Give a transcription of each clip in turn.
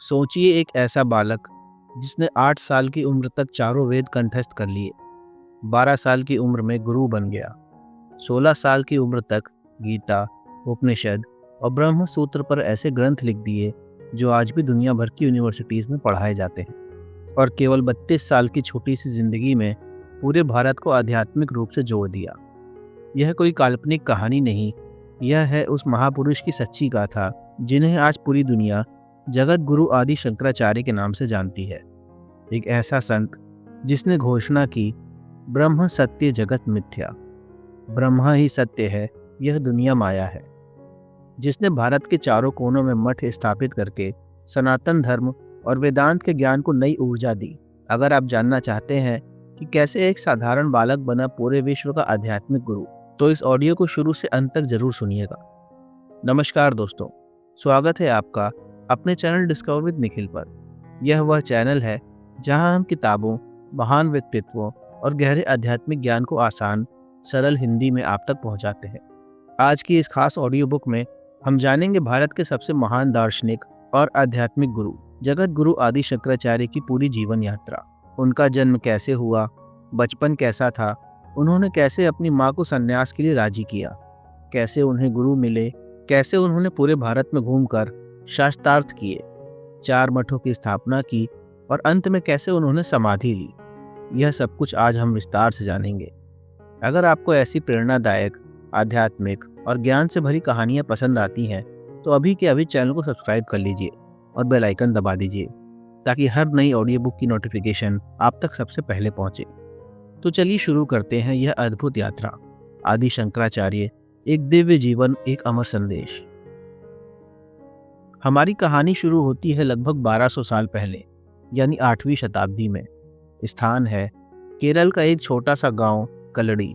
सोचिए एक ऐसा बालक जिसने 8 साल की उम्र तक चारों वेद कंठस्थ कर लिए, 12 साल की उम्र में गुरु बन गया, 16 साल की उम्र तक गीता, उपनिषद और ब्रह्म सूत्र पर ऐसे ग्रंथ लिख दिए जो आज भी दुनिया भर की यूनिवर्सिटीज में पढ़ाए जाते हैं। और केवल 32 साल की छोटी सी जिंदगी में पूरे भारत को आध्यात्मिक रूप से जोड़ दिया। यह कोई काल्पनिक कहानी नहीं, यह है उस महापुरुष की सच्ची गाथा जिन्हें आज पूरी दुनिया जगत गुरु आदि शंकराचार्य के नाम से जानती है। एक ऐसा संत जिसने घोषणा की, ब्रह्म सत्य जगत मिथ्या, ब्रह्मा ही सत्य है, यह दुनिया माया है। जिसने भारत के चारों कोनों में मठ स्थापित करके सनातन धर्म और वेदांत के ज्ञान को नई ऊर्जा दी। अगर आप जानना चाहते हैं कि कैसे एक साधारण बालक बना पूरे विश्व का आध्यात्मिक गुरु, तो इस ऑडियो को शुरू से अंत तक जरूर सुनिएगा। नमस्कार दोस्तों, स्वागत है आपका अपने चैनल डिस्कवर विद निखिल पर। यह वह चैनल है जहां हम किताबों, महान व्यक्तित्वों और गहरे आध्यात्मिक ज्ञान को आसान, सरल हिंदी में आप तक पहुंचाते हैं। आज की इस खास ऑडियो बुक में हम जानेंगे भारत के सबसे महान दार्शनिक और आध्यात्मिक गुरु जगत गुरु आदि शंकराचार्य की पूरी जीवन यात्रा। उनका जन्म कैसे हुआ, बचपन कैसा था, उन्होंने कैसे अपनी माँ को संन्यास के लिए राजी किया, कैसे उन्हें गुरु मिले, कैसे उन्होंने पूरे भारत में घूमकर शास्त्रार्थ किए, 4 मठों की स्थापना की और अंत में कैसे उन्होंने समाधि ली। यह सब कुछ आज हम विस्तार से जानेंगे। अगर आपको ऐसी प्रेरणादायक, आध्यात्मिक और ज्ञान से भरी कहानियां पसंद आती हैं तो अभी के अभी चैनल को सब्सक्राइब कर लीजिए और बेल आइकन दबा दीजिए ताकि हर नई ऑडियो बुक की नोटिफिकेशन आप तक सबसे पहले पहुंचे। तो चलिए शुरू करते हैं यह अद्भुत यात्रा। आदि शंकराचार्य, एक दिव्य जीवन, एक अमर संदेश। हमारी कहानी शुरू होती है लगभग 1200 साल पहले, यानी 8वीं शताब्दी में। स्थान है केरल का एक छोटा सा गांव कलड़ी,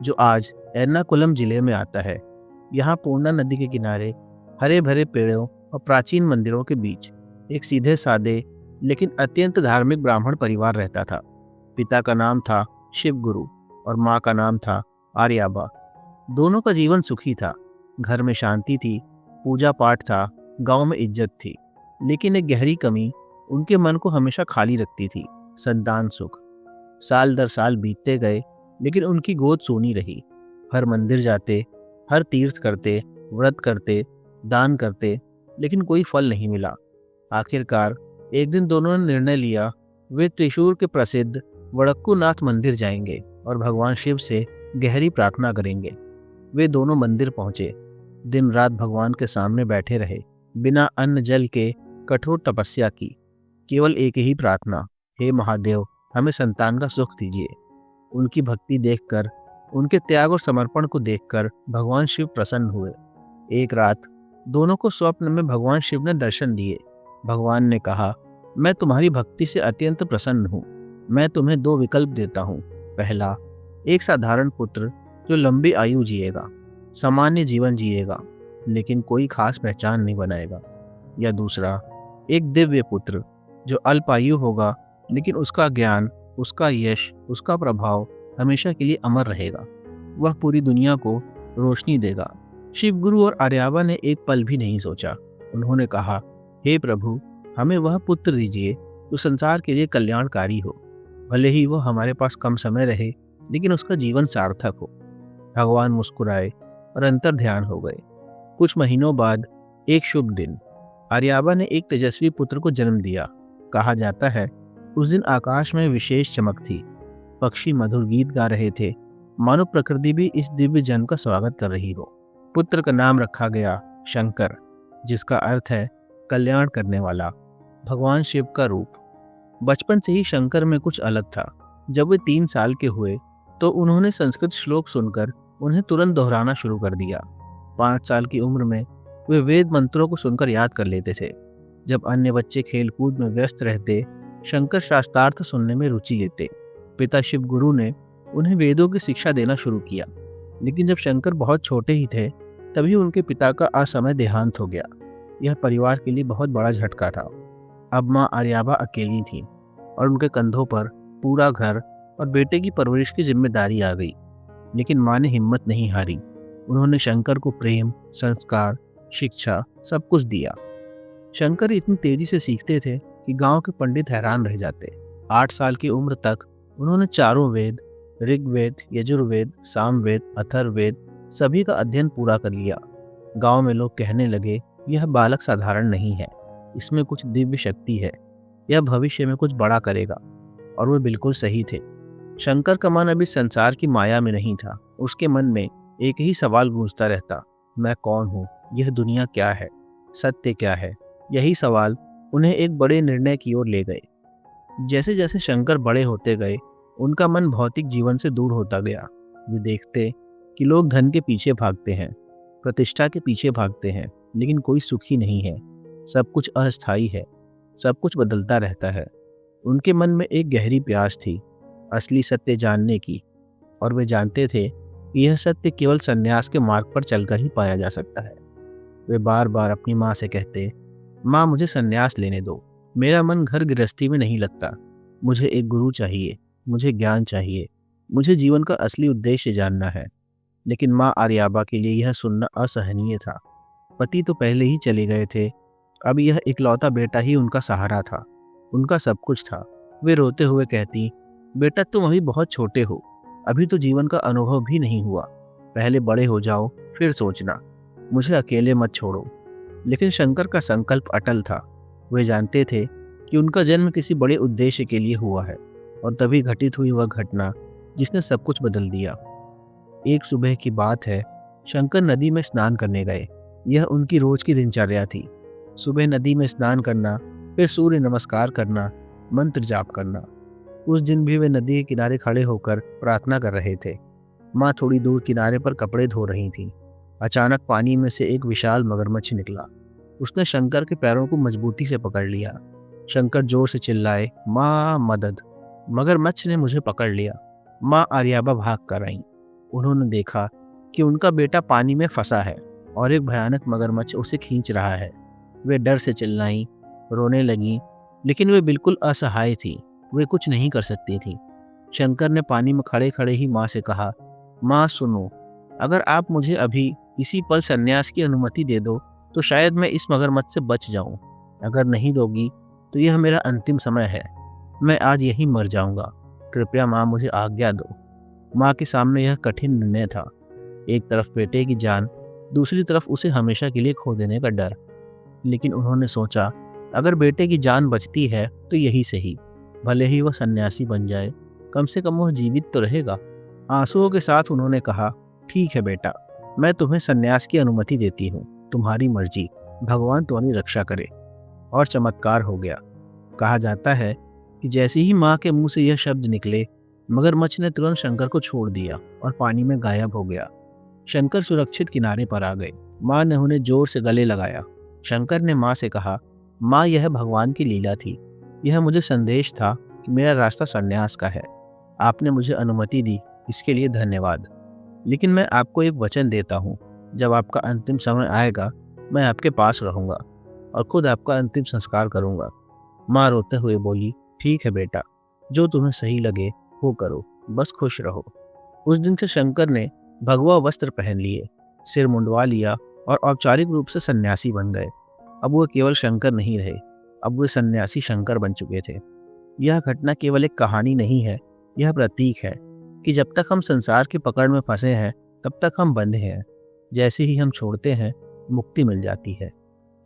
जो आज एर्नाकुलम जिले में आता है। यहाँ पूर्णा नदी के किनारे हरे भरे पेड़ों और प्राचीन मंदिरों के बीच एक सीधे सादे लेकिन अत्यंत धार्मिक ब्राह्मण परिवार रहता था। पिता का नाम था शिव गुरु और माँ का नाम था आर्याबा। दोनों का जीवन सुखी था। घर में शांति थी, पूजा पाठ था, गांव में इज्जत थी। लेकिन एक गहरी कमी उनके मन को हमेशा खाली रखती थी, संतान सुख। साल दर साल बीतते गए लेकिन उनकी गोद सोनी रही। हर मंदिर जाते, हर तीर्थ करते, व्रत करते, दान करते, लेकिन कोई फल नहीं मिला। आखिरकार एक दिन दोनों ने निर्णय लिया, वे त्रिशूर के प्रसिद्ध वड़क्कूनाथ मंदिर जाएंगे और भगवान शिव से गहरी प्रार्थना करेंगे। वे दोनों मंदिर पहुंचे, दिन रात भगवान के सामने बैठे रहे, बिना अन्न जल के कठोर तपस्या की। केवल एक ही प्रार्थना, हे महादेव, हमें संतान का सुख दीजिए। उनकी भक्ति देखकर, उनके त्याग और समर्पण को देखकर भगवान शिव प्रसन्न हुए। एक रात दोनों को स्वप्न में भगवान शिव ने दर्शन दिए। भगवान ने कहा, मैं तुम्हारी भक्ति से अत्यंत प्रसन्न हूँ। मैं तुम्हें 2 विकल्प देता हूँ। पहला, एक साधारण पुत्र जो लंबी आयु जिएगा, सामान्य जीवन जिएगा, लेकिन कोई खास पहचान नहीं बनाएगा। या दूसरा, एक दिव्य पुत्र जो अल्पायु होगा, लेकिन उसका ज्ञान, उसका यश, उसका प्रभाव हमेशा के लिए अमर रहेगा। वह पूरी दुनिया को रोशनी देगा। शिव गुरु और आर्याबा ने एक पल भी नहीं सोचा। उन्होंने कहा, हे प्रभु, हमें वह पुत्र दीजिए जो संसार के लिए कल्याणकारी हो। भले ही वह हमारे पास कम समय रहे, लेकिन उसका जीवन सार्थक हो। भगवान मुस्कुराए और अंतर ध्यान हो गए। कुछ महीनों बाद एक शुभ दिन आर्याबा ने एक तेजस्वी पुत्र को जन्म दिया। कहा जाता है उस दिन आकाश में विशेष चमक थी, पक्षी मधुर गीत गा रहे थे, मानो प्रकृति भी इस दिव्य जन्म का स्वागत कर रही हो। पुत्र का नाम रखा गया शंकर, जिसका अर्थ है कल्याण करने वाला, भगवान शिव का रूप। बचपन से ही शंकर में कुछ अलग था। जब वे 3 साल के हुए तो उन्होंने संस्कृत श्लोक सुनकर उन्हें तुरंत दोहराना शुरू कर दिया। 5 साल की उम्र में वे वेद मंत्रों को सुनकर याद कर लेते थे। जब अन्य बच्चे खेलकूद में व्यस्त रहते, शंकर शास्त्रार्थ सुनने में रुचि लेते। पिता शिव गुरु ने उन्हें वेदों की शिक्षा देना शुरू किया, लेकिन जब शंकर बहुत छोटे ही थे तभी उनके पिता का असमय देहांत हो गया। यह परिवार के लिए बहुत बड़ा झटका था। अब माँ आर्याबा अकेली थी और उनके कंधों पर पूरा घर और बेटे की परवरिश की जिम्मेदारी आ गई। लेकिन माँ ने हिम्मत नहीं हारी। उन्होंने शंकर को प्रेम, संस्कार, शिक्षा सब कुछ दिया। शंकर इतनी तेजी से सीखते थे कि गांव के पंडित हैरान रह जाते। 8 साल की उम्र तक उन्होंने चारों वेद, ऋग्वेद, यजुर्वेद, सामवेद, अथर्ववेद सभी का अध्ययन पूरा कर लिया। गांव में लोग कहने लगे, यह बालक साधारण नहीं है, इसमें कुछ दिव्य शक्ति है, यह भविष्य में कुछ बड़ा करेगा। और वो बिल्कुल सही थे। शंकर का मन अभी संसार की माया में नहीं था। उसके मन में एक ही सवाल गूंजता रहता, मैं कौन हूँ, यह दुनिया क्या है, सत्य क्या है। यही सवाल उन्हें एक बड़े निर्णय की ओर ले गए। जैसे जैसे शंकर बड़े होते गए, उनका मन भौतिक जीवन से दूर होता गया। वे देखते कि लोग धन के पीछे भागते हैं, प्रतिष्ठा के पीछे भागते हैं, लेकिन कोई सुखी नहीं है। सब कुछ अस्थायी है, सब कुछ बदलता रहता है। उनके मन में एक गहरी प्यास थी, असली सत्य जानने की, और वे जानते थे कि यह सत्य केवल सन्यास के मार्ग पर चलकर ही पाया जा सकता है। वे बार बार अपनी माँ से कहते, माँ मुझे सन्यास लेने दो, मेरा मन घर गृहस्थी में नहीं लगता, मुझे एक गुरु चाहिए, मुझे ज्ञान चाहिए, मुझे जीवन का असली उद्देश्य जानना है। लेकिन माँ आर्याबा के लिए यह सुनना असहनीय था। पति तो पहले ही चले गए थे, अब यह इकलौता बेटा ही उनका सहारा था, उनका सब कुछ था। वे रोते हुए कहती, बेटा तुम अभी बहुत छोटे हो, अभी तो जीवन का अनुभव भी नहीं हुआ, पहले बड़े हो जाओ फिर सोचना, मुझे अकेले मत छोड़ो। लेकिन शंकर का संकल्प अटल था। वे जानते थे कि उनका जन्म किसी बड़े उद्देश्य के लिए हुआ है, और तभी घटित हुई वह घटना जिसने सब कुछ बदल दिया। एक सुबह की बात है, शंकर नदी में स्नान करने गए। यह उनकी रोज की दिनचर्या थी। सुबह नदी में स्नान करना, फिर सूर्य नमस्कार करना, मंत्र जाप करना। उस दिन भी वे नदी के किनारे खड़े होकर प्रार्थना कर रहे थे। माँ थोड़ी दूर किनारे पर कपड़े धो रही थीं। अचानक पानी में से एक विशाल मगरमच्छ निकला। उसने शंकर के पैरों को मजबूती से पकड़ लिया। शंकर जोर से चिल्लाए, माँ मदद! मगरमच्छ ने मुझे पकड़ लिया। माँ आर्याबा भाग कर आईं। उन्होंने देखा कि उनका बेटा पानी में फंसा है और एक भयानक मगरमच्छ उसे खींच रहा है। वे डर से चिल्लाईं, रोने लगीं, लेकिन वे बिल्कुल असहाय थी। वे कुछ नहीं कर सकती थी। शंकर ने पानी में खड़े खड़े ही माँ से कहा, माँ सुनो, अगर आप मुझे अभी इसी पल सन्यास की अनुमति दे दो तो शायद मैं इस मगरमच्छ से बच जाऊं। अगर नहीं दोगी तो यह मेरा अंतिम समय है, मैं आज यहीं मर जाऊंगा। कृपया माँ मुझे आज्ञा दो। माँ के सामने यह कठिन निर्णय था। एक तरफ बेटे की जान, दूसरी तरफ उसे हमेशा के लिए खो देने का डर। लेकिन उन्होंने सोचा, अगर बेटे की जान बचती है तो यही सही, भले ही वह सन्यासी बन जाए, कम से कम वह जीवित तो रहेगा। आंसुओं के साथ उन्होंने कहा, ठीक है बेटा, मैं तुम्हें सन्यास की अनुमति देती हूँ, तुम्हारी मर्जी, भगवान तुम्हारी रक्षा करे। और चमत्कार हो गया। कहा जाता है कि जैसे ही माँ के मुंह से यह शब्द निकले, मगरमच्छ ने तुरंत शंकर को छोड़ दिया और पानी में गायब हो गया। शंकर सुरक्षित किनारे पर आ गए। माँ ने उन्हें जोर से गले लगाया। शंकर ने माँ से कहा, माँ यह भगवान की लीला थी, यह मुझे संदेश था कि मेरा रास्ता सन्यास का है। आपने मुझे अनुमति दी, इसके लिए धन्यवाद। लेकिन मैं आपको एक वचन देता हूँ, जब आपका अंतिम समय आएगा मैं आपके पास रहूंगा और खुद आपका अंतिम संस्कार करूंगा। माँ रोते हुए बोली, ठीक है बेटा, जो तुम्हें सही लगे वो करो, बस खुश रहो। उस दिन से शंकर ने भगवा वस्त्र पहन लिए, सिर मुंडवा लिया और औपचारिक रूप से सन्यासी बन गए। अब वो केवल शंकर नहीं रहे, अब वे सन्यासी शंकर बन चुके थे। यह घटना केवल एक कहानी नहीं है, यह प्रतीक है कि जब तक हम संसार की पकड़ में फंसे हैं तब तक हम बंधे हैं। जैसे ही हम छोड़ते हैं, मुक्ति मिल जाती है।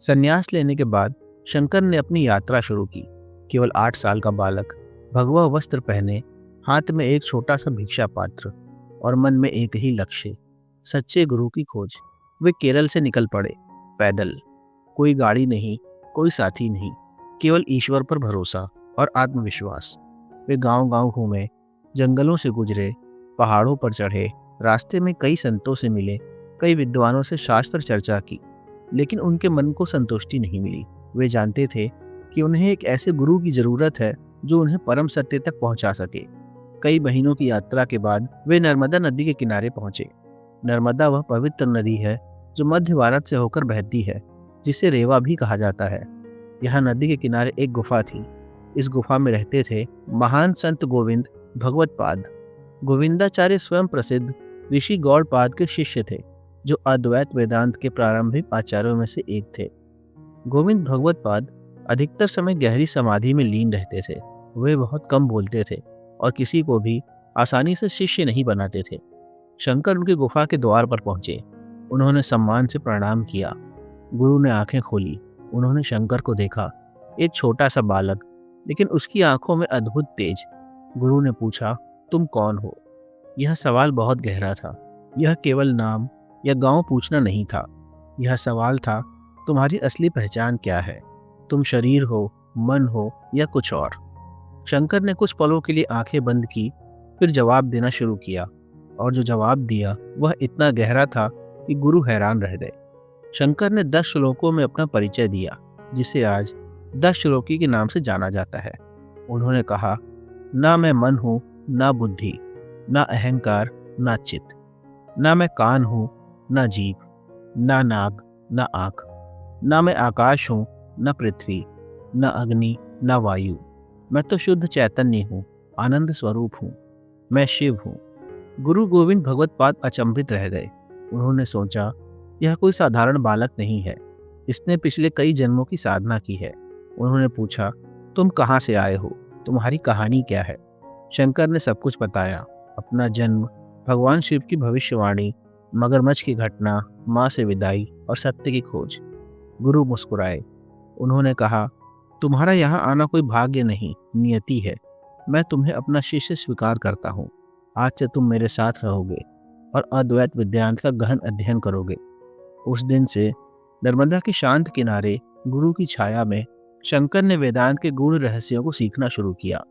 संन्यास लेने के बाद शंकर ने अपनी यात्रा शुरू की। केवल 8 साल का बालक, भगवा वस्त्र पहने, हाथ में एक छोटा सा भिक्षा पात्र और मन में एक ही लक्ष्य, सच्चे गुरु की खोज। वे केरल से निकल पड़े, पैदल। कोई गाड़ी नहीं, कोई साथी नहीं, केवल ईश्वर पर भरोसा और आत्मविश्वास। वे गांव-गांव घूमे, जंगलों से गुजरे, पहाड़ों पर चढ़े, रास्ते में कई संतों से मिले, कई विद्वानों से शास्त्र चर्चा की, लेकिन उनके मन को संतुष्टि नहीं मिली। वे जानते थे कि उन्हें एक ऐसे गुरु की जरूरत है जो उन्हें परम सत्य तक पहुंचा सके। कई महीनों की यात्रा के बाद वे नर्मदा नदी के किनारे पहुंचे। नर्मदा वह पवित्र नदी है जो मध्य भारत से होकर बहती है, जिसे रेवा भी कहा जाता है। यहाँ नदी के किनारे एक गुफा थी। इस गुफा में रहते थे महान संत गोविंद भगवत्पाद। गोविंदाचार्य स्वयं प्रसिद्ध ऋषि गौड़पाद के शिष्य थे, जो अद्वैत वेदांत के प्रारंभिक आचार्यों में से एक थे। गोविंद भगवत पाद अधिकतर समय गहरी समाधि में लीन रहते थे। वे बहुत कम बोलते थे और किसी को भी आसानी से शिष्य नहीं बनाते थे। शंकर उनकी गुफा के द्वार पर पहुंचे। उन्होंने सम्मान से प्रणाम किया। गुरु ने आंखें खोली। उन्होंने शंकर को देखा, एक छोटा सा बालक, लेकिन उसकी आंखों में अद्भुत तेज। गुरु ने पूछा, तुम कौन हो? यह सवाल बहुत गहरा था। यह केवल नाम या गांव पूछना नहीं था। यह सवाल था, तुम्हारी असली पहचान क्या है? तुम शरीर हो, मन हो या कुछ और? शंकर ने कुछ पलों के लिए आंखें बंद की, फिर जवाब देना शुरू किया, और जो जवाब दिया वह इतना गहरा था कि गुरु हैरान रह गए। शंकर ने 10 श्लोकों में अपना परिचय दिया, जिसे आज 10 श्लोकी के नाम से जाना जाता है। उन्होंने कहा, ना मैं मन हूँ, ना बुद्धि, ना अहंकार, ना चित्त, ना मैं कान हूँ, ना जीभ, ना नाक, ना आँख, ना मैं आकाश हूँ, ना पृथ्वी, ना अग्नि, ना वायु। मैं तो शुद्ध चैतन्य हूँ, आनंद स्वरूप हूँ, मैं शिव हूँ। गुरु गोविंद भगवत पाद अचंभित रह गए। उन्होंने सोचा, यह कोई साधारण बालक नहीं है, इसने पिछले कई जन्मों की साधना की है। उन्होंने पूछा, तुम कहाँ से आए हो? तुम्हारी कहानी क्या है? शंकर ने सब कुछ बताया, अपना जन्म, भगवान शिव की भविष्यवाणी, मगरमच्छ की घटना, माँ से विदाई और सत्य की खोज। गुरु मुस्कुराए। उन्होंने कहा, तुम्हारा यहाँ आना कोई भाग्य नहीं, नियति है। मैं तुम्हें अपना शिष्य स्वीकार करता हूँ। आज से तुम मेरे साथ रहोगे और अद्वैत वेदांत का गहन अध्ययन करोगे। उस दिन से नर्मदा के शांत किनारे गुरु की छाया में शंकर ने वेदांत के गूढ़ रहस्यों को सीखना शुरू किया।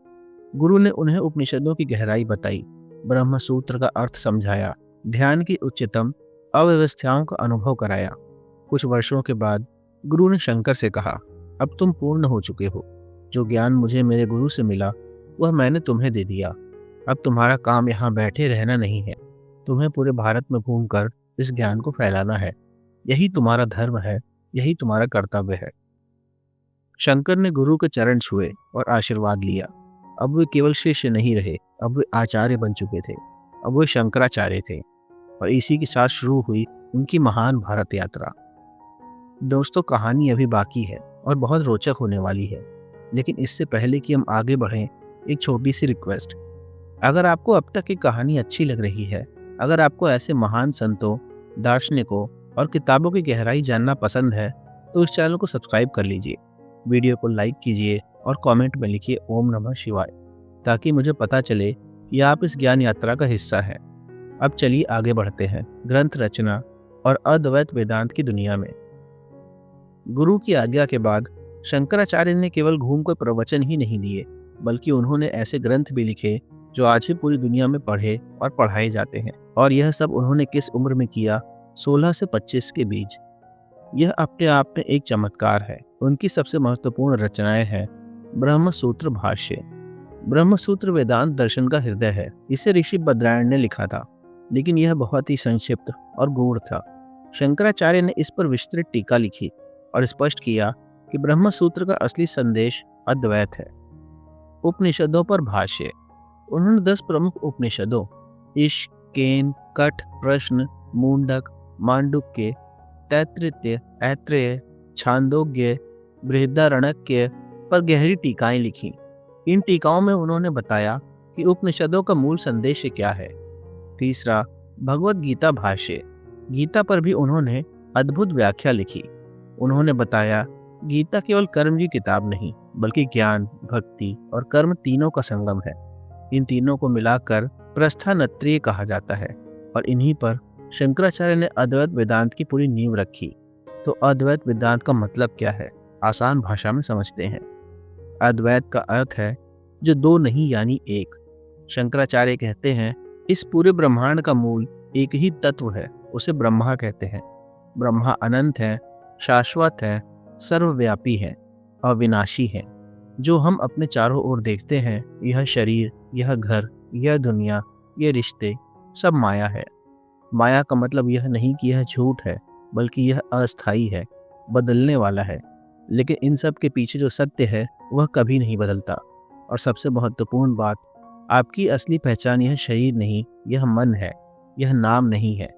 गुरु ने उन्हें उपनिषदों की गहराई बताई, ब्रह्म सूत्र का अर्थ समझाया, ध्यान की उच्चतम अव्यवस्थाओं का अनुभव कराया। कुछ वर्षों के बाद गुरु ने शंकर से कहा, अब तुम पूर्ण हो चुके हो। जो ज्ञान मुझे मेरे गुरु से मिला वह मैंने तुम्हें दे दिया। अब तुम्हारा काम यहाँ बैठे रहना नहीं है, तुम्हें पूरे भारत में घूमकर इस ज्ञान को फैलाना है। यही तुम्हारा धर्म है, यही तुम्हारा कर्तव्य है। शंकर ने गुरु के चरण छुए और आशीर्वाद लिया। अब वे केवल शिष्य नहीं रहे, अब वे आचार्य बन चुके थे। अब वे शंकराचार्य थे और इसी के साथ शुरू हुई उनकी महान भारत यात्रा। दोस्तों, कहानी अभी बाकी है और बहुत रोचक होने वाली है, लेकिन इससे पहले कि हम आगे बढ़ें, एक छोटी सी रिक्वेस्ट। अगर आपको अब तक की कहानी अच्छी लग रही है, अगर आपको ऐसे महान संतों, दार्शनिकों और किताबों की गहराई जानना पसंद है, तो इस चैनल को सब्सक्राइब कर लीजिए, वीडियो को लाइक कीजिए और कमेंट में लिखिए ओम नमः शिवाय, ताकि मुझे पता चले कि आप इस ज्ञान यात्रा का हिस्सा हैं। अब चलिए आगे बढ़ते हैं ग्रंथ रचना और अद्वैत वेदांत की दुनिया में। गुरु की आज्ञा के बाद शंकराचार्य ने केवल घूमकर प्रवचन ही नहीं दिए, बल्कि उन्होंने ऐसे ग्रंथ भी लिखे जो आज भी पूरी दुनिया में पढ़े और पढ़ाए जाते हैं। और यह सब उन्होंने किस उम्र में किया? 16 से 25 के बीच। यह अपने आप में एक चमत्कार है। उनकी सबसे महत्वपूर्ण रचनाएं हैं ब्रह्म सूत्र भाष्य। ब्रह्म सूत्र वेदांत दर्शन का हृदय है। इसे ऋषि बद्रायण ने लिखा था, लेकिन यह बहुत ही संक्षिप्त और गूढ़ था। शंकराचार्य ने इस पर विस्तृत टीका लिखी और स्पष्ट किया कि ब्रह्म सूत्र का असली संदेश अद्वैत है। उपनिषदों पर भाष्य। उन्होंने 10 प्रमुख उपनिषदों ईश, केन, कठ, प्रश्न, मुंडक, मांडुक्य, तैत्तिरीय, ऐत्रेय, छांदोग्य, बृहदारण्यक पर गहरी टीकाएं लिखी। इन टीकाओं में उन्होंने बताया कि उपनिषदों का मूल संदेश क्या है। तीसरा, भगवद गीता भाष्य। गीता पर भी उन्होंने अद्भुत व्याख्या लिखी। उन्होंने बताया, गीता केवल कर्म की किताब नहीं, बल्कि ज्ञान, भक्ति और कर्म तीनों का संगम है। इन तीनों को मिलाकर प्रस्थानत्रयी कहा जाता है और इन्हीं पर शंकराचार्य ने अद्वैत वेदांत की पूरी नींव रखी। तो अद्वैत वेदांत का मतलब क्या है? आसान भाषा में समझते हैं। अद्वैत का अर्थ है जो दो नहीं यानी एक। शंकराचार्य कहते हैं, इस पूरे ब्रह्मांड का मूल एक ही तत्व है, उसे ब्रह्मा कहते हैं। ब्रह्मा अनंत है, शाश्वत है, सर्वव्यापी है, अविनाशी है। जो हम अपने चारों ओर देखते हैं, यह शरीर, यह घर, यह दुनिया, ये रिश्ते, सब माया है। माया का मतलब यह नहीं कि यह झूठ है, बल्कि यह अस्थायी है, बदलने वाला है। लेकिन इन सब के पीछे जो सत्य है वह कभी नहीं बदलता। और सबसे महत्वपूर्ण बात, आपकी असली पहचान यह शरीर नहीं, यह मन है, यह नाम नहीं है।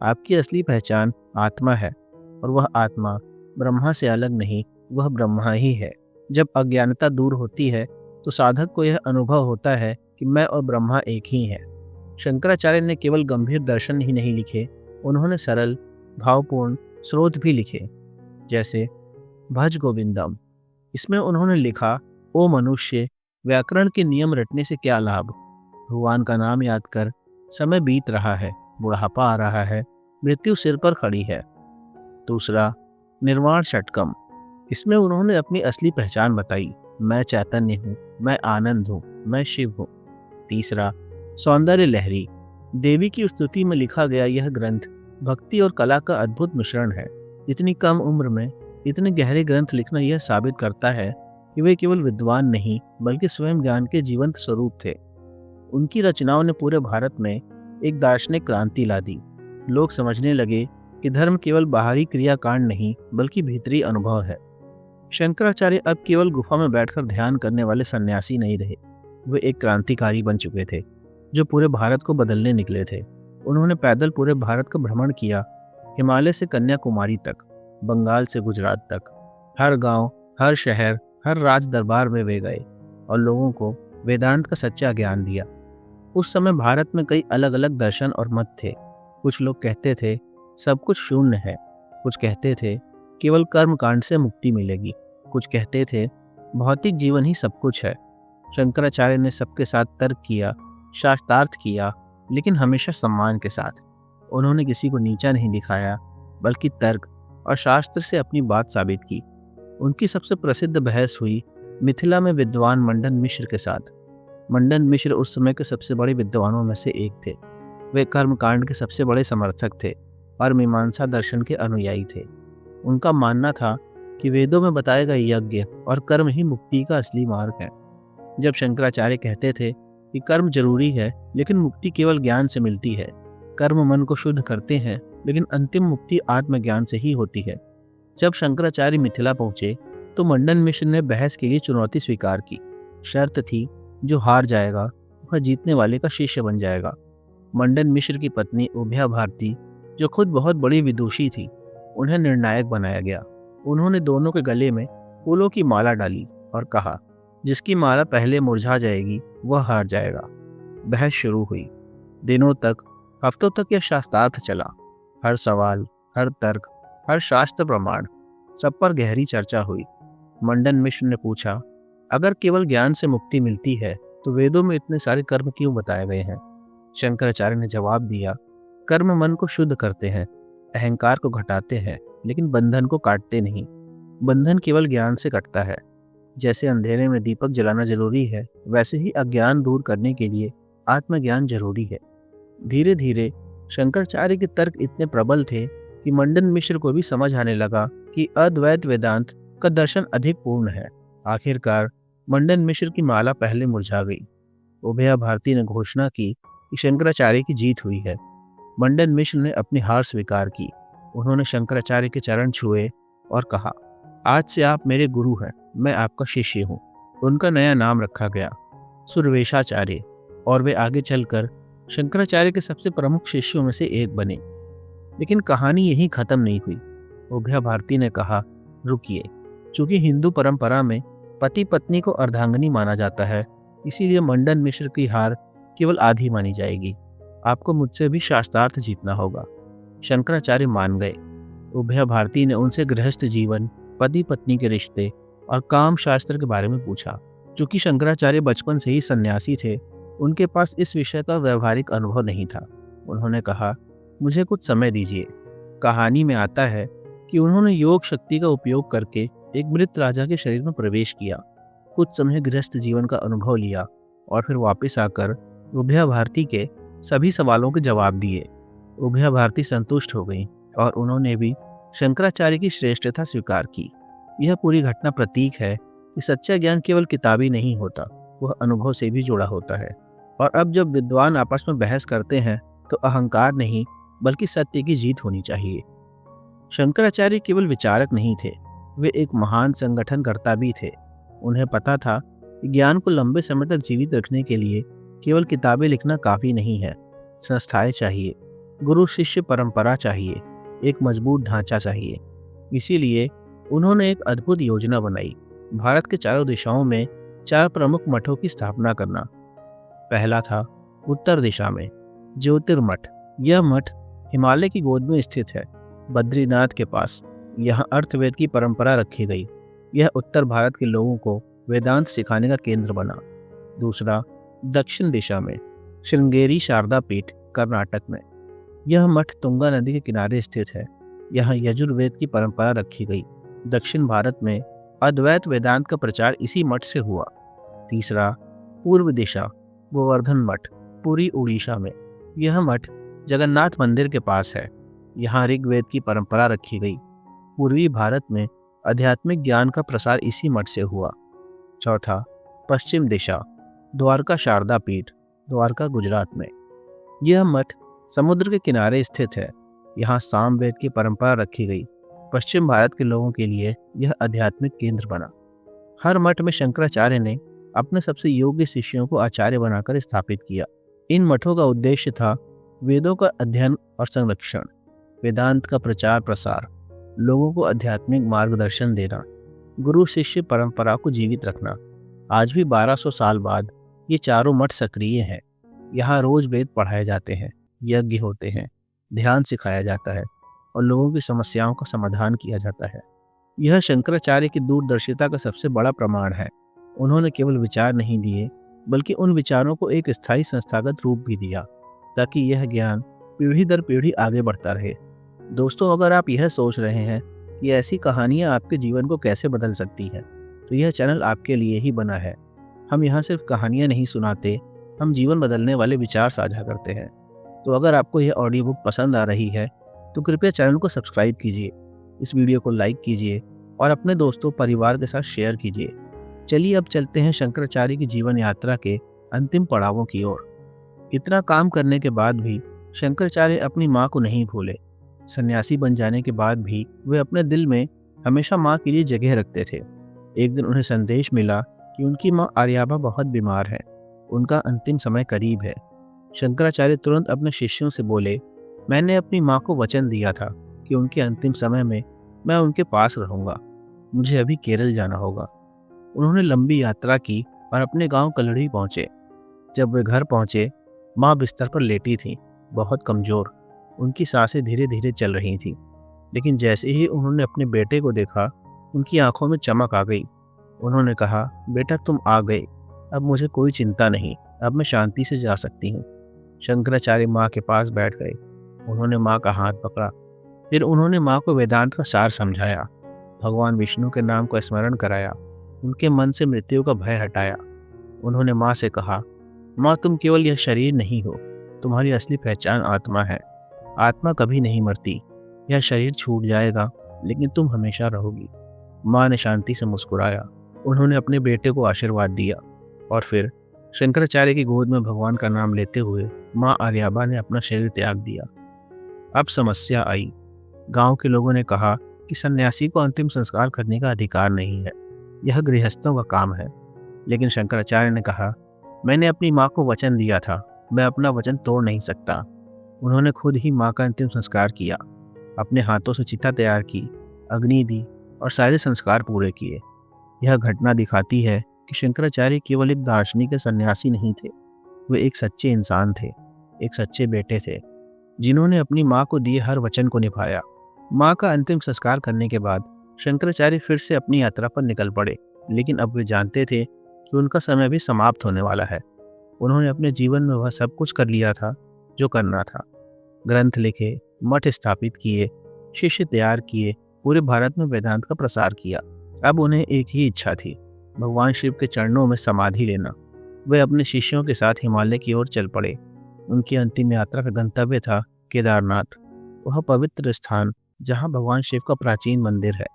आपकी असली पहचान आत्मा है और वह आत्मा ब्रह्मा से अलग नहीं, वह ब्रह्मा ही है। जब अज्ञानता दूर होती है तो साधक को यह अनुभव होता है कि मैं और ब्रह्मा एक ही हैं। शंकराचार्य ने केवल गंभीर दर्शन ही नहीं लिखे, उन्होंने सरल, भावपूर्ण स्रोत भी लिखे, जैसे भज गोविंदम। इसमें उन्होंने लिखा, ओ मनुष्य, व्याकरण के नियम रटने से क्या लाभ? भगवान का नाम याद कर, समय बीत रहा है, बुढ़ापा आ रहा है, मृत्यु सिर पर खड़ी है। दूसरा, निर्वाण षटकम। इसमें उन्होंने अपनी असली पहचान बताई, मैं चैतन्य हूँ, मैं आनंद हूँ, मैं शिव हूँ। तीसरा, सौंदर्य लहरी। देवी की स्तुति में लिखा गया यह ग्रंथ भक्ति और कला का अद्भुत मिश्रण है। इतनी कम उम्र में इतने गहरे ग्रंथ लिखना यह साबित करता है कि वे केवल विद्वान नहीं बल्कि स्वयं ज्ञान के जीवंत स्वरूप थे। उनकी रचनाओं ने पूरे भारत में एक दार्शनिक क्रांति ला दी। लोग समझने लगे कि धर्म केवल बाहरी क्रियाकांड नहीं बल्कि भीतरी अनुभव है। शंकराचार्य अब केवल गुफा में बैठकर ध्यान करने वाले सन्यासी नहीं रहे, वे एक क्रांतिकारी बन चुके थे जो पूरे भारत को बदलने निकले थे। उन्होंने पैदल पूरे भारत का भ्रमण किया, हिमालय से कन्याकुमारी तक, बंगाल से गुजरात तक। हर गांव, हर शहर, हर राज दरबार में वे गए और लोगों को वेदांत का सच्चा ज्ञान दिया। उस समय भारत में कई अलग अलग दर्शन और मत थे। कुछ लोग कहते थे सब कुछ शून्य है, कुछ कहते थे केवल कर्म कांड से मुक्ति मिलेगी, कुछ कहते थे भौतिक जीवन ही सब कुछ है। शंकराचार्य ने सबके साथ तर्क किया, शास्त्रार्थ किया, लेकिन हमेशा सम्मान के साथ। उन्होंने किसी को नीचा नहीं दिखाया बल्कि तर्क और शास्त्र से अपनी बात साबित की। उनकी सबसे प्रसिद्ध बहस हुई मिथिला में विद्वान मंडन मिश्र के साथ। मंडन मिश्र उस समय के सबसे बड़े विद्वानों में से एक थे। वे कर्मकांड के सबसे बड़े समर्थक थे और मीमांसा दर्शन के अनुयायी थे। उनका मानना था कि वेदों में बताए गए यज्ञ और कर्म ही मुक्ति का असली मार्ग है। जब शंकराचार्य कहते थे कि कर्म जरूरी है लेकिन मुक्ति केवल ज्ञान से मिलती है, कर्म मन को शुद्ध करते हैं लेकिन अंतिम मुक्ति आत्मज्ञान से ही होती है। जब शंकराचार्य मिथिला पहुंचे तो मंडन मिश्र ने बहस के लिए चुनौती स्वीकार की। शर्त थी जो हार जाएगा वह जीतने वाले का शिष्य बन जाएगा। मंडन मिश्र की पत्नी उभया भारती, जो खुद बहुत बड़ी विदुषी थी, उन्हें निर्णायक बनाया गया। उन्होंने दोनों के गले में फूलों की माला डाली और कहा, जिसकी माला पहले मुरझा जाएगी वह हार जाएगा। बहस शुरू हुई। दिनों तक, हफ्तों तक यह शास्त्रार्थ चला। हर सवाल, हर तर्क, हर शास्त्र प्रमाण, सब पर गहरी चर्चा हुई। मंडन मिश्र ने पूछा, अगर केवल ज्ञान से मुक्ति मिलती है तो वेदों में इतने सारे कर्म क्यों बताए गए हैं? शंकराचार्य ने जवाब दिया, कर्म मन को शुद्ध करते हैं, अहंकार को घटाते हैं, लेकिन बंधन को काटते नहीं। बंधन केवल ज्ञान से कटता है। जैसे अंधेरे में दीपक जलाना जरूरी है, वैसे ही अज्ञान दूर करने के लिए आत्मज्ञान जरूरी है। धीरे धीरे शंकराचार्य के तर्क इतने प्रबल थे कि मंडन मिश्र को भी समझ आने लगा कि अद्वैत वेदांत का दर्शन अधिक पूर्ण है। आखिरकार मंडन मिश्र की माला पहले मुरझा गई। उभया भारती ने घोषणा की कि शंकराचार्य की जीत हुई है। मंडन मिश्र ने अपनी हार स्वीकार की। उन्होंने शंकराचार्य के चरण छुए और कहा, आज से आप मेरे गुरु हैं, मैं आपका शिष्य हूँ। उनका नया नाम रखा गया, सुरवेशाचार्य, और वे आगे चलकर शंकराचार्य के सबसे प्रमुख शिष्यों में से एक बने। लेकिन कहानी यहीं खत्म नहीं हुई। उभया भारती ने कहा, रुकिए, चूंकि हिंदू परंपरा में पति पत्नी को अर्धांगिनी माना जाता है, इसीलिए मंडन मिश्र की हार केवल आधी मानी जाएगी। आपको मुझसे भी शास्त्रार्थ जीतना होगा। शंकराचार्य मान गए। उभया भारती ने उनसे गृहस्थ जीवन, पति पत्नी के रिश्ते और काम शास्त्र के बारे में पूछा। चूंकि शंकराचार्य बचपन से ही सन्यासी थे, उनके पास इस विषय का व्यवहारिक अनुभव नहीं था। उन्होंने कहा, मुझे कुछ समय दीजिए। कहानी में आता है कि उन्होंने योग शक्ति का उपयोग करके एक मृत राजा के शरीर में प्रवेश किया, कुछ समय गृहस्थ जीवन का अनुभव लिया और फिर वापस आकर उभया भारती के सभी सवालों के जवाब दिए। उभया भारती संतुष्ट हो गई और उन्होंने भी शंकराचार्य की श्रेष्ठता स्वीकार की। यह पूरी घटना प्रतीक है कि सच्चा ज्ञान केवल किताबी नहीं होता, वह अनुभव से भी जुड़ा होता है। और अब जब विद्वान आपस में बहस करते हैं तो अहंकार नहीं बल्कि सत्य की जीत होनी चाहिए। शंकराचार्य केवल विचारक नहीं थे, वे एक महान संगठनकर्ता भी थे। उन्हें पता था कि ज्ञान को लंबे समय तक जीवित रखने के लिए केवल किताबें लिखना काफी नहीं है। संस्थाएं चाहिए, गुरु शिष्य परंपरा चाहिए, एक मजबूत ढांचा चाहिए। इसीलिए उन्होंने एक अद्भुत योजना बनाई, भारत के चारों दिशाओं में 4 प्रमुख मठों की स्थापना करना। पहला था उत्तर दिशा में ज्योतिर्मठ। यह मठ हिमालय की गोद में स्थित है, बद्रीनाथ के पास। यहाँ अर्थवेद की परंपरा रखी गई। यह उत्तर भारत के लोगों को वेदांत सिखाने का केंद्र बना। दूसरा, दक्षिण दिशा में श्रृंगेरी शारदा पीठ, कर्नाटक में। यह मठ तुंगा नदी के किनारे स्थित है। यहाँ यजुर्वेद की परंपरा रखी गई। दक्षिण भारत में अद्वैत वेदांत का प्रचार इसी मठ से हुआ। तीसरा, पूर्व दिशा गोवर्धन मठ, पुरी, उड़ीसा में। यह मठ जगन्नाथ मंदिर के पास है। यहाँ ऋग्वेद की परंपरा रखी गई। पूर्वी भारत में आध्यात्मिक ज्ञान का प्रसार इसी मठ से हुआ। चौथा, पश्चिम दिशा द्वारका शारदा पीठ, द्वारका, गुजरात में। यह मठ समुद्र के किनारे स्थित है। यहाँ सामवेद की परंपरा रखी गई। पश्चिम भारत के लोगों के लिए यह आध्यात्मिक केंद्र बना। हर मठ में शंकराचार्य ने अपने सबसे योग्य शिष्यों को आचार्य बनाकर स्थापित किया। इन मठों का उद्देश्य था वेदों का अध्ययन और संरक्षण, वेदांत का प्रचार प्रसार, लोगों को आध्यात्मिक मार्गदर्शन देना, गुरु शिष्य परंपरा को जीवित रखना। आज भी 1200 साल बाद ये चारों मठ सक्रिय हैं। यहाँ रोज वेद पढ़ाए जाते हैं, यज्ञ होते हैं, ध्यान सिखाया जाता है और लोगों की समस्याओं का समाधान किया जाता है। यह शंकराचार्य की दूरदर्शिता का सबसे बड़ा प्रमाण है। उन्होंने केवल विचार नहीं दिए, बल्कि उन विचारों को एक स्थायी संस्थागत रूप भी दिया, ताकि यह ज्ञान पीढ़ी दर पीढ़ी आगे बढ़ता रहे। दोस्तों, अगर आप यह सोच रहे हैं कि ऐसी कहानियाँ आपके जीवन को कैसे बदल सकती हैं, तो यह चैनल आपके लिए ही बना है। हम यहाँ सिर्फ कहानियाँ नहीं सुनाते, हम जीवन बदलने वाले विचार साझा करते हैं। तो अगर आपको यह ऑडियो बुक पसंद आ रही है, तो कृपया चैनल को सब्सक्राइब कीजिए, इस वीडियो को लाइक कीजिए और अपने दोस्तों परिवार के साथ शेयर कीजिए। चलिए अब चलते हैं शंकराचार्य की जीवन यात्रा के अंतिम पड़ावों की ओर। इतना काम करने के बाद भी शंकराचार्य अपनी माँ को नहीं भूले। सन्यासी बन जाने के बाद भी वे अपने दिल में हमेशा माँ के लिए जगह रखते थे। एक दिन उन्हें संदेश मिला कि उनकी माँ आर्याबा बहुत बीमार है, उनका अंतिम समय करीब है। शंकराचार्य तुरंत अपने शिष्यों से बोले, मैंने अपनी माँ को वचन दिया था कि उनके अंतिम समय में मैं उनके पास रहूंगा। मुझे अभी केरल जाना होगा। उन्होंने लंबी यात्रा की और अपने गांव कलड़ी पहुंचे। जब वे घर पहुंचे, माँ बिस्तर पर लेटी थी, बहुत कमजोर। उनकी सांसें धीरे धीरे चल रही थीं। लेकिन जैसे ही उन्होंने अपने बेटे को देखा, उनकी आंखों में चमक आ गई। उन्होंने कहा, बेटा तुम आ गए, अब मुझे कोई चिंता नहीं, अब मैं शांति से जा सकती हूँ। शंकराचार्य माँ के पास बैठ गए। उन्होंने माँ का हाथ पकड़ा। फिर उन्होंने माँ को वेदांत का सार समझाया, भगवान विष्णु के नाम का स्मरण कराया, उनके मन से मृत्यु का भय हटाया। उन्होंने माँ से कहा, माँ तुम केवल यह शरीर नहीं हो, तुम्हारी असली पहचान आत्मा है। आत्मा कभी नहीं मरती। यह शरीर छूट जाएगा, लेकिन तुम हमेशा रहोगी। माँ ने शांति से मुस्कुराया। उन्होंने अपने बेटे को आशीर्वाद दिया और फिर शंकराचार्य की गोद में भगवान का नाम लेते हुए माँ आर्याबा ने अपना शरीर त्याग दिया। अब समस्या आई। गांव के लोगों ने कहा कि सन्यासी को अंतिम संस्कार करने का अधिकार नहीं है, यह गृहस्थों का काम है। लेकिन शंकराचार्य ने कहा, मैंने अपनी माँ को वचन दिया था, मैं अपना वचन तोड़ नहीं सकता। उन्होंने खुद ही माँ का अंतिम संस्कार किया, अपने हाथों से चिता तैयार की, अग्नि दी और सारे संस्कार पूरे किए। यह घटना दिखाती है कि शंकराचार्य केवल एक दार्शनिक या सन्यासी नहीं थे, वे एक सच्चे इंसान थे, एक सच्चे बेटे थे, जिन्होंने अपनी माँ को दिए हर वचन को निभाया। माँ का अंतिम संस्कार करने के बाद शंकराचार्य फिर से अपनी यात्रा पर निकल पड़े, लेकिन अब वे जानते थे कि उनका समय भी समाप्त होने वाला है। उन्होंने अपने जीवन में वह सब कुछ कर लिया था जो करना था। ग्रंथ लिखे, मठ स्थापित किए, शिष्य तैयार किए, पूरे भारत में वेदांत का प्रसार किया। अब उन्हें एक ही इच्छा थी, भगवान शिव के चरणों में समाधि लेना। वे अपने शिष्यों के साथ हिमालय की ओर चल पड़े। उनकी अंतिम यात्रा का गंतव्य था केदारनाथ, वह पवित्र स्थान जहाँ भगवान शिव का प्राचीन मंदिर है।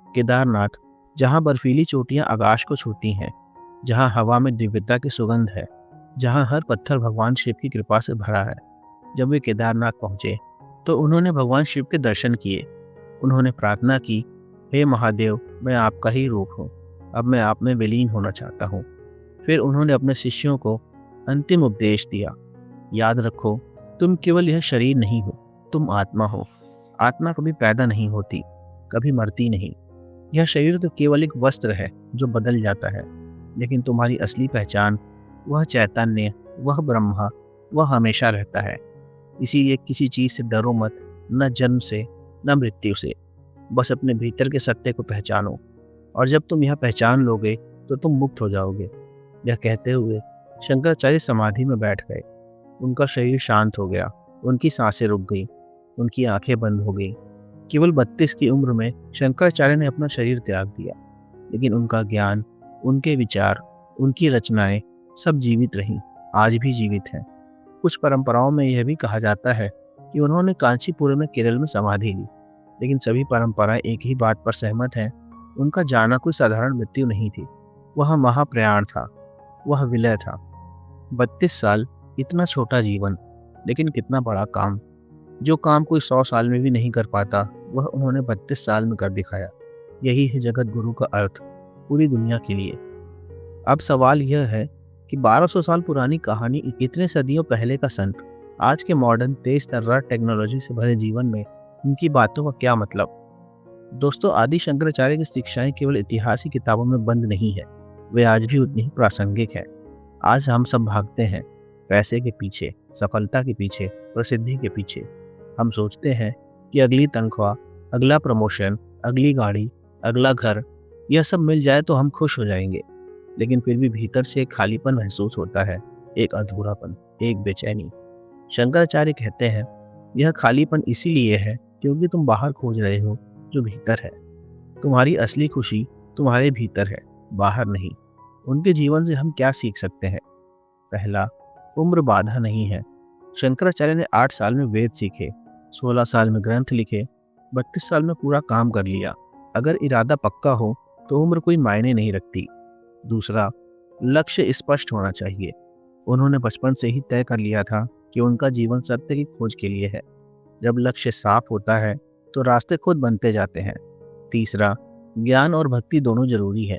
केदारनाथ, जहाँ बर्फीली चोटियाँ आकाश को छूती हैं, जहाँ हवा में दिव्यता की सुगंध है, जहाँ हर पत्थर भगवान शिव की कृपा से भरा है। जब वे केदारनाथ पहुँचे तो उन्होंने भगवान शिव के दर्शन किए। उन्होंने प्रार्थना की, हे महादेव, मैं आपका ही रूप हूँ, अब मैं आप में विलीन होना चाहता हूँ। फिर उन्होंने अपने शिष्यों को अंतिम उपदेश दिया, याद रखो, तुम केवल यह शरीर नहीं हो, तुम आत्मा हो। आत्मा कभी पैदा नहीं होती, कभी मरती नहीं। यह शरीर तो केवल एक वस्त्र है जो बदल जाता है, लेकिन तुम्हारी असली पहचान, वह चैतन्य, वह ब्रह्मा, वह हमेशा रहता है। इसीलिए किसी चीज से डरो मत, न जन्म से, न मृत्यु से। बस अपने भीतर के सत्य को पहचानो, और जब तुम यह पहचान लोगे तो तुम मुक्त हो जाओगे। यह कहते हुए शंकराचार्य समाधि में बैठ गए। उनका शरीर शांत हो गया, उनकी सांसें रुक गई, उनकी आंखें बंद हो गई। केवल 32 की उम्र में शंकराचार्य ने अपना शरीर त्याग दिया, लेकिन उनका ज्ञान, उनके विचार, उनकी रचनाएं सब जीवित रहीं, आज भी जीवित हैं। कुछ परंपराओं में यह भी कहा जाता है कि उन्होंने कांचीपुरम में केरल में समाधि ली, लेकिन सभी परंपराएं एक ही बात पर सहमत हैं, उनका जाना कोई साधारण मृत्यु नहीं थी। वह महाप्रयाण था, वह विलय था। 32 साल, इतना छोटा जीवन, लेकिन कितना बड़ा काम। जो काम कोई 100 साल में भी नहीं कर पाता, वह उन्होंने 32 साल में कर दिखाया। यही है जगत गुरु का अर्थ, पूरी दुनिया के लिए। अब सवाल यह है कि 1200 साल पुरानी कहानी, इतने सदियों पहले का संत, आज के मॉडर्न तेज तर्रार टेक्नोलॉजी से भरे जीवन में उनकी बातों का क्या मतलब। दोस्तों, आदि शंकराचार्य की शिक्षाएं केवल इतिहास की किताबों में बंद नहीं है, वे आज भी उतनी ही प्रासंगिक है। आज हम सब भागते हैं पैसे के पीछे, सफलता के पीछे, प्रसिद्धि के पीछे। हम सोचते हैं कि अगली तनख्वाह, अगला प्रमोशन, अगली गाड़ी, अगला घर, यह सब मिल जाए तो हम खुश हो जाएंगे। लेकिन फिर भी भीतर से एक खालीपन महसूस होता है, एक अधूरापन, एक बेचैनी। शंकराचार्य कहते हैं, यह खालीपन इसीलिए है क्योंकि तुम बाहर खोज रहे हो जो भीतर है। तुम्हारी असली खुशी तुम्हारे भीतर है, बाहर नहीं। उनके जीवन से हम क्या सीख सकते हैं? पहला, उम्र बाधा नहीं है। शंकराचार्य ने 8 साल में वेद सीखे, 16 साल में ग्रंथ लिखे, 32 साल में पूरा काम कर लिया। अगर इरादा पक्का हो तो उम्र कोई मायने नहीं रखती। दूसरा, लक्ष्य स्पष्ट होना चाहिए। उन्होंने बचपन से ही तय कर लिया था कि उनका जीवन सत्य की खोज के लिए है। जब लक्ष्य साफ होता है तो रास्ते खुद बनते जाते हैं। तीसरा, ज्ञान और भक्ति दोनों जरूरी है।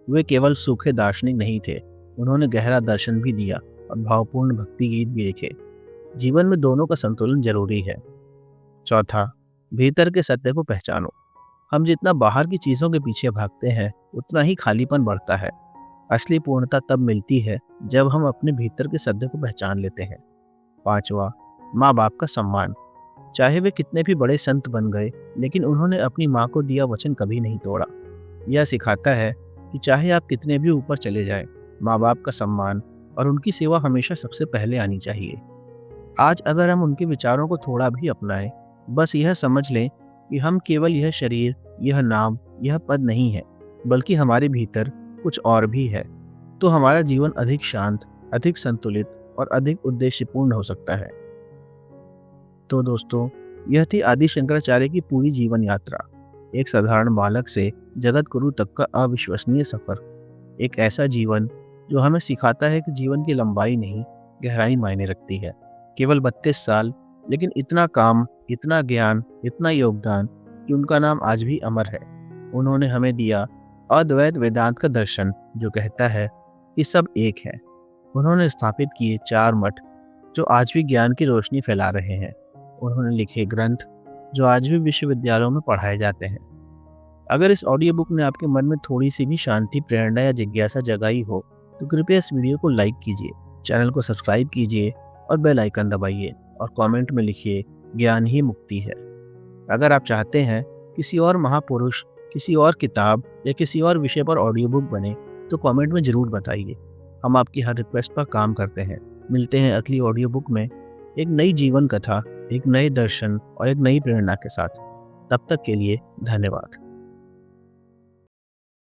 वे केवल सूखे दार्शनिक नहीं थे, उन्होंने गहरा दर्शन भी दिया और भावपूर्ण भक्ति गीत भी लिखे। जीवन में दोनों का संतुलन जरूरी है। चौथा, भीतर के सत्य को पहचानो। हम जितना बाहर की चीजों के पीछे भागते हैं, उतना ही खालीपन बढ़ता है। असली पूर्णता तब मिलती है जब हम अपने भीतर के सत्य को पहचान लेते हैं। पांचवा, माँ बाप का सम्मान। चाहे वे कितने भी बड़े संत बन गए, लेकिन उन्होंने अपनी माँ को दिया वचन कभी नहीं तोड़ा। यह सिखाता है कि चाहे आप कितने भी ऊपर चले जाएं, माँ बाप का सम्मान और उनकी सेवा हमेशा सबसे पहले आनी चाहिए। आज अगर हम उनके विचारों को थोड़ा भी अपनाएं, बस यह समझ लें कि हम केवल यह शरीर, यह नाम, यह पद नहीं है, बल्कि हमारे भीतर कुछ और भी है, तो हमारा जीवन अधिक शांत, अधिक संतुलित और अधिक उद्देश्यपूर्ण हो सकता है। तो दोस्तों, यह थी आदि शंकराचार्य की पूरी जीवन यात्रा। एक साधारण बालक से जगत गुरु तक का अविश्वसनीय सफर। एक ऐसा जीवन जो हमें सिखाता है कि जीवन की लंबाई नहीं, गहराई मायने रखती है। केवल 32 साल, लेकिन इतना काम, इतना ज्ञान, इतना योगदान कि उनका नाम आज भी अमर है। उन्होंने हमें दिया अद्वैत वेदांत का दर्शन जो कहता है कि सब एक है। उन्होंने स्थापित किए 4 मठ जो आज भी ज्ञान की रोशनी फैला रहे हैं। उन्होंने लिखे ग्रंथ जो आज भी विश्वविद्यालयों में पढ़ाए जाते हैं। अगर इस ऑडियो बुक ने आपके मन में थोड़ी सी भी शांति, प्रेरणा या जिज्ञासा जगाई हो तो कृपया इस वीडियो को लाइक कीजिए, चैनल को सब्सक्राइब कीजिए और बेल आइकन दबाइए और कमेंट में लिखिए, ज्ञान ही मुक्ति है। अगर आप चाहते हैं किसी और महापुरुष, किसी और किताब या किसी और विषय पर ऑडियो बुक बने तो कमेंट में ज़रूर बताइए। हम आपकी हर रिक्वेस्ट पर काम करते हैं। मिलते हैं अगली ऑडियो बुक में एक नई जीवन कथा, एक नए दर्शन और एक नई प्रेरणा के साथ। तब तक के लिए धन्यवाद।